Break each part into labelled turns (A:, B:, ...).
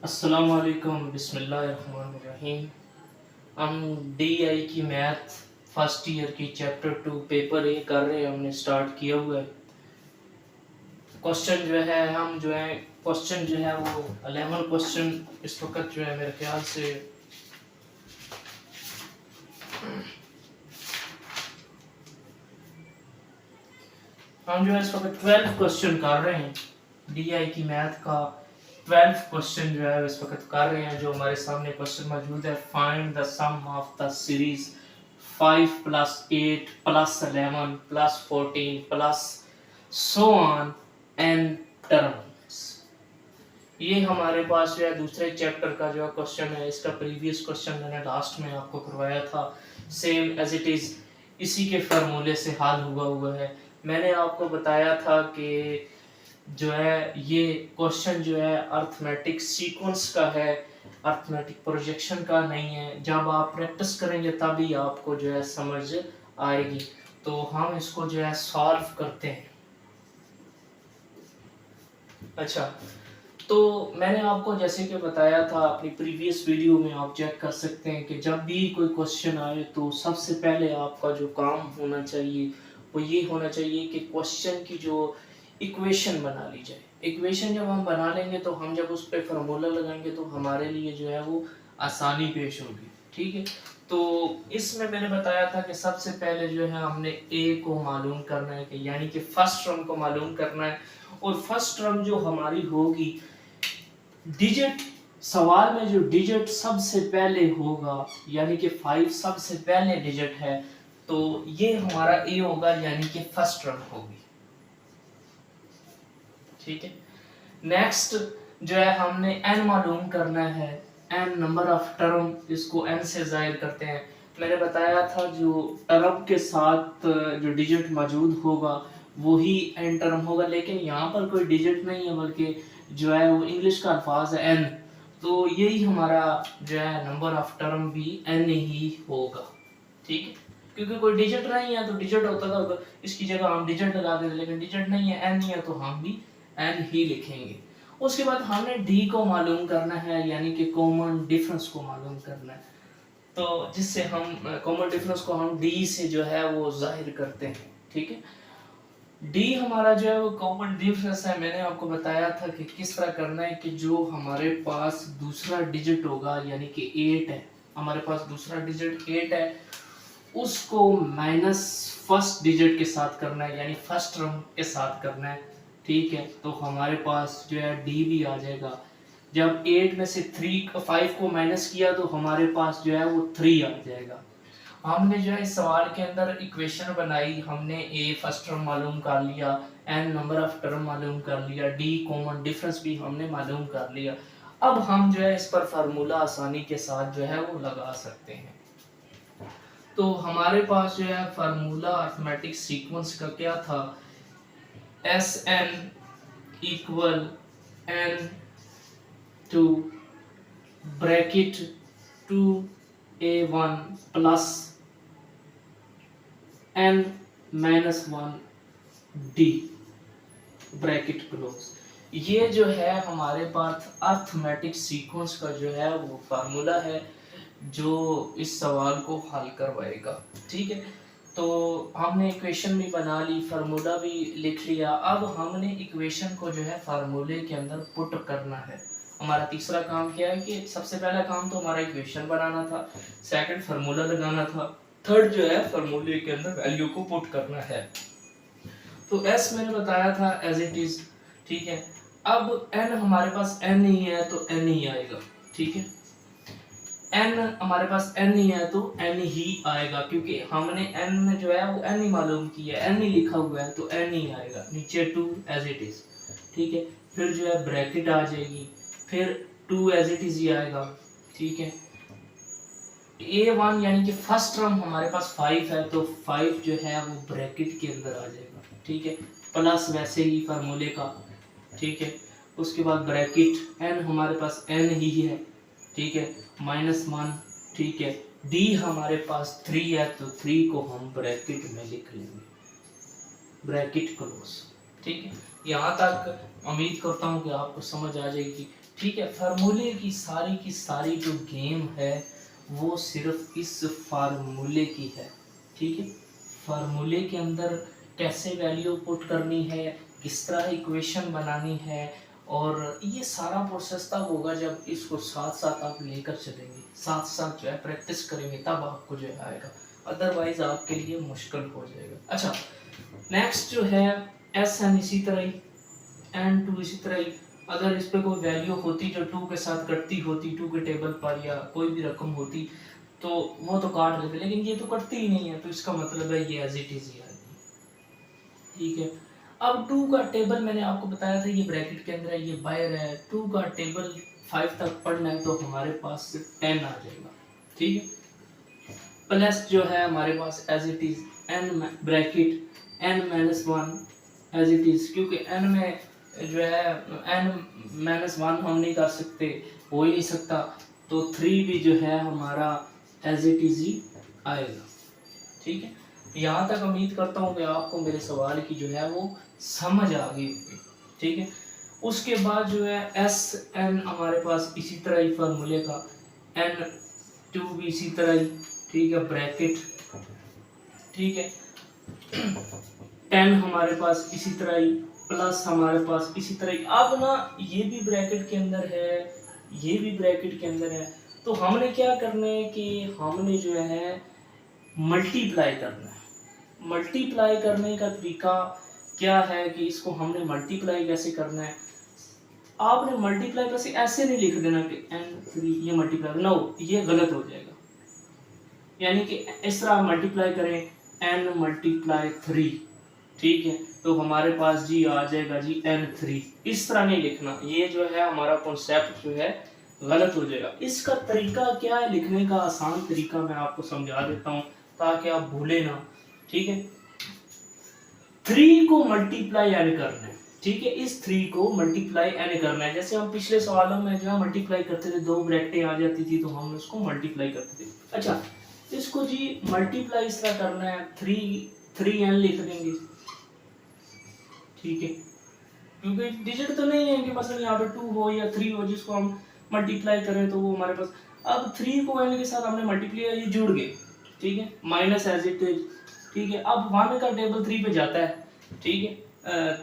A: अस्सलाम वालेकुम बिस्मिल्लाहिर्रहमानिर्रहीम। हम DI की मैथ फर्स्ट ईयर की चैप्टर 2 पेपर ए कर रहे हैं। हमने स्टार्ट किया हुआ है। क्वेश्चन जो है वो 11 क्वेश्चन इस वक्त जो है मेरे ख्याल से हम जो है इस वक्त 12 क्वेश्चन कर रहे हैं। DI की मैथ का 12 क्वेश्चन जो है इस वक्त कर रहे हैं। जो हमारे सामने क्वेश्चन मौजूद है, find the sum of the series 5 + 8 + 11 + 14 plus so on n terms. ये हमारे पास जो है दूसरे चैप्टर का जो क्वेश्चन है। इसका प्रीवियस क्वेश्चन मैंने लास्ट में आपको करवाया था, सेम एज इट इज इसी के फार्मूले से हल हुआ है। मैंने आपको बताया था कि जो है ये क्वेश्चन जो है अर्थमेटिक सीक्वेंस का है, अर्थमेटिक प्रोजेक्शन का नहीं है। जब आप प्रैक्टिस करेंगे तभी आपको जो है समझ आएगी। तो हम इसको जो है सॉल्व करते हैं। अच्छा, तो मैंने आपको जैसे कि बताया था अपनी प्रीवियस वीडियो में, आप चेक कर सकते हैं कि जब भी कोई क्वेश्चन आए तो सबसे पहले आपका जो काम होना चाहिए वो ये होना चाहिए कि क्वेश्चन की जो इक्वेशन बना ली जाए। इक्वेशन जब हम बना लेंगे तो हम जब उस पर फार्मूला लगाएंगे तो हमारे लिए जो है वो आसानी पेश होगी। ठीक है, तो इसमें मैंने बताया था कि सबसे पहले जो है हमने ए को मालूम करना है, कि यानी कि फर्स्ट टर्म को मालूम करना है। और फर्स्ट टर्म जो हमारी होगी डिजिट, सवाल में जो डिजिट सबसे पहले होगा यानी कि 5 सबसे पहले डिजिट है, तो ये हमारा ए होगा यानी कि फर्स्ट टर्म होगी। ठीक है, नेक्स्ट जो है हमने n मालूम करना है। n नंबर ऑफ टर्म, इसको n से जाहिर करते हैं। मैंने बताया था जो टर्म के साथ जो डिजिट मौजूद होगा वही n टर्म होगा, लेकिन यहाँ पर कोई डिजिट नहीं है बल्कि जो है वो इंग्लिश का अल्फाज है n। तो यही हमारा जो है नंबर ऑफ टर्म भी n ही होगा। ठीक है, क्योंकि कोई डिजिट नहीं है तो डिजिट होता था इसकी जगह हम डिजिट लगा देते, लेकिन डिजिट नहीं है, n नहीं है तो हम भी n ही लिखेंगे। उसके बाद हमने d को मालूम करना है यानी कि कॉमन डिफरेंस को मालूम करना है। तो जिससे हम कॉमन डिफरेंस को हम d से जो है वो जाहिर करते हैं। ठीक है, d हमारा जो है वो कॉमन डिफरेंस है। मैंने आपको बताया था कि किस तरह करना है, कि जो हमारे पास दूसरा डिजिट होगा यानी कि 8 है, हमारे पास दूसरा डिजिट 8 है, उसको माइनस फर्स्ट डिजिट के साथ करना है यानी फर्स्ट टर्म के साथ करना है। ठीक है, तो हमारे पास जो है डी भी आ जाएगा। जब 8 में से 5 को माइनस किया तो हमारे पास जो है वो 3 आ जाएगा। हमने जो है इस सवाल के अंदर इक्वेशन बनाई, हमने ए फर्स्ट टर्म मालूम कर लिया, एन नंबर ऑफ टर्म मालूम कर लिया, डी कॉमन डिफरेंस भी हमने मालूम कर लिया। अब हम जो है इस पर फार्मूला आसानी के साथ जो है वो लगा सकते हैं। तो हमारे पास जो है फार्मूला अर्थमेटिक सीक्वेंस का क्या था, S n equal n two bracket 2a1 plus n minus 1 d bracket close. ये जो है हमारे पास अर्थमेटिक सीक्वेंस का जो है वो फार्मूला है जो इस सवाल को हल करवाएगा। ठीक है, तो हमने इक्वेशन भी बना ली, फार्मूला भी लिख लिया। अब हमने इक्वेशन को जो है फार्मूले के अंदर पुट करना है। हमारा तीसरा काम क्या है कि सबसे पहला काम तो हमारा इक्वेशन बनाना था, सेकंड फार्मूला लगाना था, थर्ड जो है फार्मूले के अंदर वैल्यू को पुट करना है। तो s मैंने बताया था एज इट इज। ठीक है, अब n हमारे पास n नहीं है तो n ही आएगा। ठीक है, n हमारे पास n नहीं है तो n ही आएगा, क्योंकि हमने n में जो है वो n ही मालूम किया है, n ही लिखा हुआ है तो n ही आएगा। नीचे 2 एज इट इज। ठीक है, फिर जो है ब्रैकेट आ जाएगी, फिर 2 एज इट इज ही आएगा। ठीक है, a1 यानी कि फर्स्ट टर्म हमारे पास 5 है तो 5 जो है वो ब्रैकेट के अंदर आ जाएगा। ठीक है, प्लस वैसे ही फार्मूले का। ठीक है, उसके बाद ब्रैकेट n हमारे पास n ही है। ठीक है, -1। ठीक है, d हमारे पास 3 है तो 3 को हम ब्रैकेट में लिख लेंगे, ब्रैकेट क्लोज। ठीक है, यहाँ तक उम्मीद करता हूँ कि आपको समझ आ जाएगी। ठीक है, फार्मूले की सारी जो गेम है वो सिर्फ इस फार्मूले की है। ठीक है, फार्मूले के अंदर कैसे वैल्यू पुट करनी है, किस तरह इक्वेशन बनानी है, और ये सारा प्रोसेस तब होगा जब इसको साथ साथ आप लेकर चलेंगे, साथ साथ जो है प्रैक्टिस करेंगे, तब आपको जो है आएगा, अदरवाइज आपके लिए मुश्किल हो जाएगा। अच्छा, नेक्स्ट जो है एस एन इसी तरह ही, एन टू इसी तरह ही, अगर इस पे कोई वैल्यू होती जो टू के साथ कटती होती, टू के टेबल पर या कोई भी रकम होती तो वो तो काट लेते, लेकिन ये तो कटती ही नहीं है, तो इसका मतलब है ये एज इट इज ही आएगी। ठीक है, अब टू का टेबल मैंने आपको बताया था ये ब्रैकेट के अंदर है, ये बाहर है। टू का टेबल 5 तक पढ़ना है तो हमारे पास 10 आ जाएगा। ठीक है, प्लस जो है हमारे पास as it is n bracket n minus one as it is, क्योंकि एन में जो है एन माइनस वन हम नहीं कर सकते, हो ही नहीं सकता, तो 3 भी जो है हमारा एज इट इज ही आएगा। ठीक है, यहाँ तक उम्मीद करता हूँ कि आपको मेरे सवाल की जो है वो समझ आ गई होगी। ठीक है, उसके बाद जो है एस एन हमारे पास इसी तरह ही फार्मूले का, एन टू भी इसी तरह ही। ठीक है, ब्रैकेट, ठीक है, 10 हमारे पास इसी तरह ही, प्लस हमारे पास इसी तरह ही। अब ना ये भी ब्रैकेट के अंदर है, ये भी ब्रैकेट के अंदर है, तो हमने क्या करना है कि हमने जो है मल्टीप्लाई करना है। मल्टीप्लाई करने का तरीका क्या है कि इसको हमने मल्टीप्लाई कैसे करना है, आपने मल्टीप्लाई कैसे ऐसे नहीं लिख देना कि n3 ये मल्टीप्लाई, नो ये गलत हो जाएगा। यानी कि इस तरह मल्टीप्लाई करें n मल्टीप्लाई 3, ठीक है, तो हमारे पास जी आ जाएगा जी n3। इस तरह नहीं लिखना, ये जो है हमारा कॉन्सेप्ट जो है गलत हो जाएगा। इसका तरीका क्या है लिखने का, आसान तरीका मैं आपको समझा देता हूँ ताकि आप भूले ना। ठीक है, 3 को मल्टीप्लाई n करना है। ठीक है, इस 3 को मल्टीप्लाई n करना है। जैसे हम पिछले सवालों में जो है मल्टीप्लाई करते थे, 2 ब्रैकेटें आ जाती थी तो हम उसको मल्टीप्लाई करते थे। अच्छा, इसको जी मल्टीप्लाई इस तरह करना है, 3n लिख देंगे। ठीक है, क्योंकि डिजिट तो नहीं है कि मतलब यहाँ पे 2 हो या 3 हो जिसको हम मल्टीप्लाई करें तो वो हमारे पास, अब 3 को n के साथ हमने मल्टीप्लाई, ये जुड़ गए। ठीक है, माइनस एज इट इज। ठीक है, अब 1 का टेबल 3 पे जाता है। ठीक है,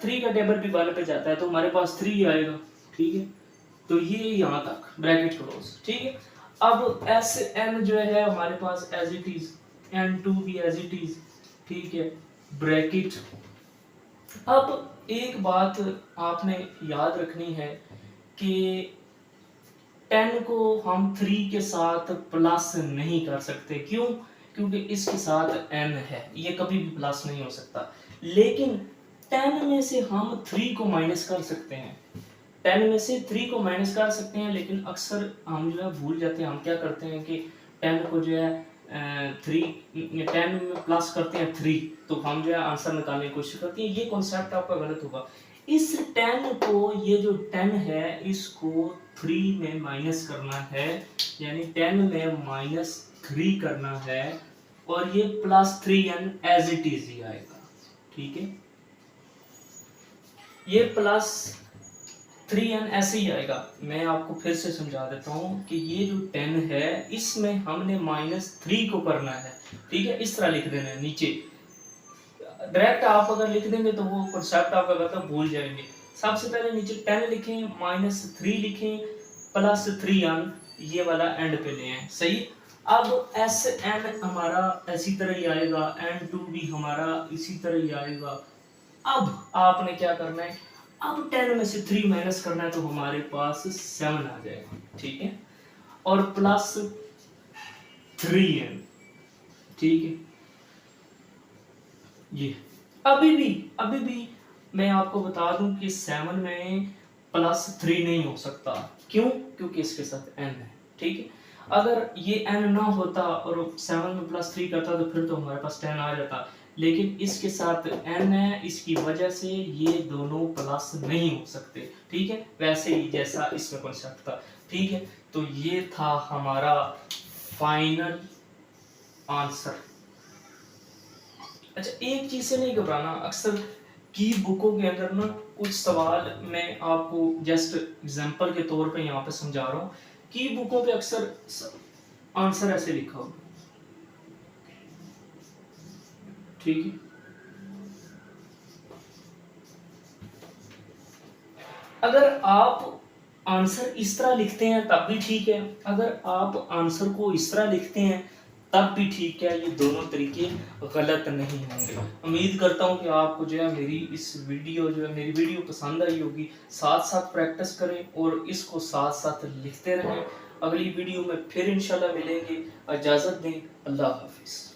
A: 3 का टेबल भी 1 पे जाता है तो हमारे पास 3 आएगा। ठीक है, तो ये यहाँ तक ब्रैकेट क्लोज। ठीक है, अब एस एन जो है हमारे पास एज इट इज, n2 भी एज इट इज। ठीक है, ब्रैकेट। अब एक बात आपने याद रखनी है कि 10 को हम 3 के साथ प्लस नहीं कर सकते। क्यों? क्योंकि इसके साथ n है, ये कभी भी प्लस नहीं हो सकता। लेकिन 10 में से हम 3 को माइनस कर सकते हैं, 10 में से 3 को माइनस कर सकते हैं, लेकिन अक्सर हम जो है भूल जाते हैं। हम क्या करते हैं कि 10 को जो है 10 में प्लस करते हैं 3, तो हम जो है आंसर निकालने की कोशिश करते हैं। ये कॉन्सेप्ट आपका गलत होगा। इस 10 को, ये जो 10 है इसको 3 में माइनस करना है, यानी 10 में माइनस 3 करना है, और ये plus 3n as it is ही आएगा। ठीक है, ये प्लस 3n ऐसे ही आएगा। मैं आपको फिर से समझा देता हूँ कि ये जो 10 है इसमें हमने -3 को करना है। ठीक है, इस तरह लिख देना है नीचे। डायरेक्ट आप अगर लिख देंगे तो वो कॉन्सेप्ट आपका गलत, भूल जाएंगे। सबसे पहले नीचे 10 लिखें, -3 लिखें, +3n ये वाला एंड पे ले आए। सही। अब Sn हमारा इसी तरह ही आएगा, n2 भी हमारा इसी तरह ही आएगा। अब आपने क्या करना है, अब 10 में से 3 माइनस करना है तो हमारे पास 7 आ जाएगा। ठीक है, और प्लस 3n। ठीक है, ये अभी भी मैं आपको बता दूं कि 7 में +3 नहीं हो सकता। क्यों? क्योंकि इसके साथ n है। ठीक है, अगर ये n ना होता और 7 में +3 करता तो फिर तो हमारे पास 10 आ जाता, लेकिन इसके साथ n है, इसकी वजह से ये दोनों प्लस नहीं हो सकते। ठीक है, वैसे ही जैसा इसमें कॉन्सेप्ट था। ठीक है, तो ये था हमारा फाइनल आंसर। अच्छा, एक चीज से नहीं घबराना, अक्सर की बुकों के अंदर ना कुछ सवाल मैं आपको जस्ट एग्जांपल के तौर पे यहाँ पे समझा रहा हूँ। की बुकों पे अक्सर आंसर ऐसे लिखा होगा, ठीक है। अगर आप आंसर इस तरह लिखते हैं तब भी ठीक है, अगर आप आंसर को इस तरह लिखते हैं तब भी ठीक है, ये दोनों तरीके गलत नहीं होंगे। उम्मीद करता हूँ कि आपको जो है मेरी मेरी वीडियो पसंद आई होगी। साथ साथ प्रैक्टिस करें और इसको साथ साथ लिखते रहें। अगली वीडियो में फिर इंशाल्लाह मिलेंगे। इजाज़त दें, अल्लाह हाफिज़।